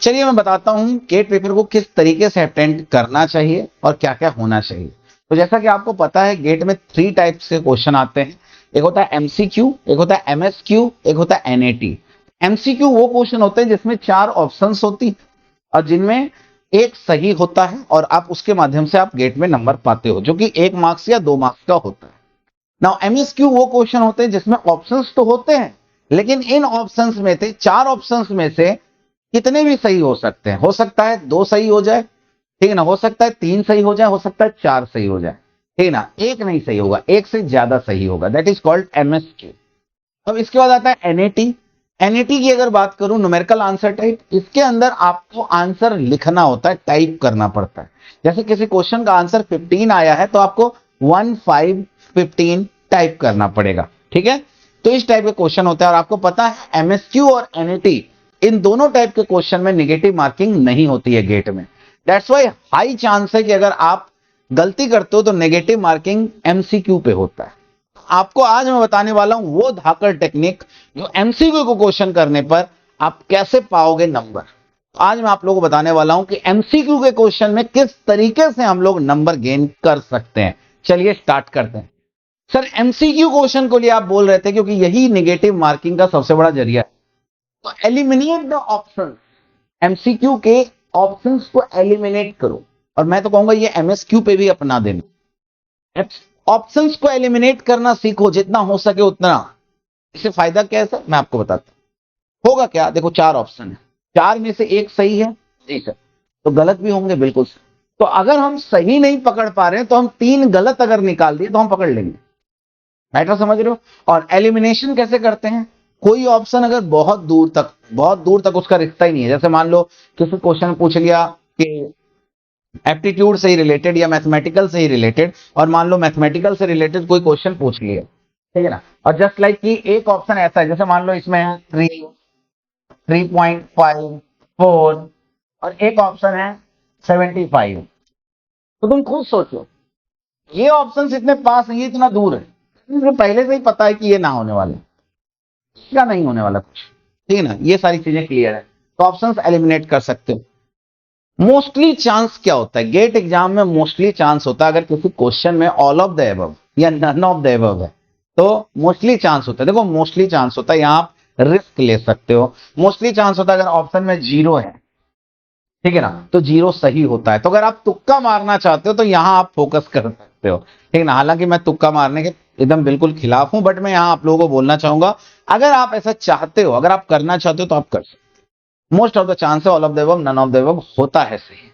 चलिए मैं बताता हूं गेट पेपर को किस तरीके से अटेंड करना चाहिए और क्या क्या होना चाहिए। तो जैसा कि आपको पता है गेट में 3 टाइप्स के क्वेश्चन आते हैं। एक होता है एमसीक्यू, एक होता है एमएसक्यू, एक होता है एनएटी। एमसीक्यू वो क्वेश्चन होते हैं जिसमें 4 ऑप्शंस होती और जिनमें एक सही होता है और आप उसके माध्यम से आप गेट में नंबर पाते हो, जो कि 1 मार्क्स या 2 मार्क्स का होता है। नाउ एमएसक्यू वो क्वेश्चन होते हैं जिसमें ऑप्शंस तो होते हैं, लेकिन इन ऑप्शंस में से 4 ऑप्शंस में से कितने भी सही हो सकते हैं। हो सकता है 2 सही हो जाए, ठीक है ना, हो सकता है 3 सही हो जाए, हो सकता है 4 सही हो जाए, ठीक है ना, एक नहीं सही होगा, एक से ज्यादा सही होगा। That is called MSQ. अब इसके बाद आता है एनएटी। एनएटी की अगर बात करूं, न्यूमेरिकल आंसर टाइप, इसके अंदर आपको आंसर लिखना होता है, टाइप करना पड़ता है। जैसे किसी क्वेश्चन का आंसर 15 आया है तो आपको 15 टाइप करना पड़ेगा, ठीक है। तो इस टाइप के क्वेश्चन होता है और आपको पता है एमएसक्यू और एनएटी इन दोनों टाइप के क्वेश्चन में नेगेटिव मार्किंग नहीं होती है गेट में। दैट्स वाई हाई चांस है कि अगर आप गलती करते हो तो नेगेटिव मार्किंग एमसीक्यू पे होता है। आपको आज मैं बताने वाला हूं वो धाकड़ टेक्निक जो एमसीक्यू को क्वेश्चन करने पर आप कैसे पाओगे नंबर। आज मैं आप लोगों को बताने वाला हूं कि एमसीक्यू के क्वेश्चन में किस तरीके से हम लोग नंबर गेन कर सकते हैं। चलिए स्टार्ट करते हैं। सर एमसीक्यू क्वेश्चन को लिए आप बोल रहे थे क्योंकि यही नेगेटिव मार्किंग का सबसे बड़ा जरिया है। तो एलिमिनेट द ऑप्शंस, एमसीक्यू के ऑप्शंस को एलिमिनेट करो। और मैं तो कहूंगा ये एमएसक्यू पे भी अपना देना। ऑप्शंस को एलिमिनेट करना सीखो जितना हो सके उतना। इससे फायदा क्या है सर, मैं आपको बताता हूं। होगा क्या, देखो 4 ऑप्शन है, 4 में से एक सही है, जी सर, तो गलत भी होंगे, बिल्कुल सर। तो अगर हम सही नहीं पकड़ पा रहे हैं तो हम 3 गलत अगर निकाल दिए तो हम पकड़ लेंगे। मैटर समझ रहे हो। और एलिमिनेशन कैसे करते हैं, कोई ऑप्शन अगर बहुत दूर तक उसका रिश्ता ही नहीं है, जैसे मान लो किसी क्वेश्चन पूछ लिया कि एप्टीट्यूड से ही रिलेटेड या मैथमेटिकल से ही रिलेटेड, और मान लो मैथमेटिकल से रिलेटेड कोई क्वेश्चन पूछ लिया, ठीक है ना, और जस्ट लाइक कि एक ऑप्शन ऐसा है, जैसे मान लो इसमें है 3.54 और एक ऑप्शन है 75। तो तुम खुद सोचो, ये ऑप्शन इतने पास नहीं है, इतना दूर है, मुझे पहले से ही पता है कि ये ना होने वाला, क्या नहीं होने वाला कुछ, ठीक है ना। ये सारी चीजें क्लियर है, तो ऑप्शंस एलिमिनेट कर सकते हो। मोस्टली चांस क्या होता है गेट एग्जाम में, मोस्टली चांस होता है अगर किसी क्वेश्चन में ऑल ऑफ द एबव या नन ऑफ द एबव है तो मोस्टली चांस होता है। देखो मोस्टली चांस होता है, यहां आप रिस्क ले सकते हो। मोस्टली चांस होता है अगर ऑप्शन में 0 है, ठीक है ना, तो 0 सही होता है। तो अगर आप तुक्का मारना चाहते हो तो यहां आप फोकस कर सकते हो, ठीक है ना। हालांकि मैं तुक्का मारने के एकदम बिल्कुल खिलाफ हूं, बट मैं यहां आप लोगों को बोलना चाहूंगा अगर आप ऐसा चाहते हो, अगर आप करना चाहते हो तो आप कर सकते हो। Most of the chance all of the above, none of the above होता है सही।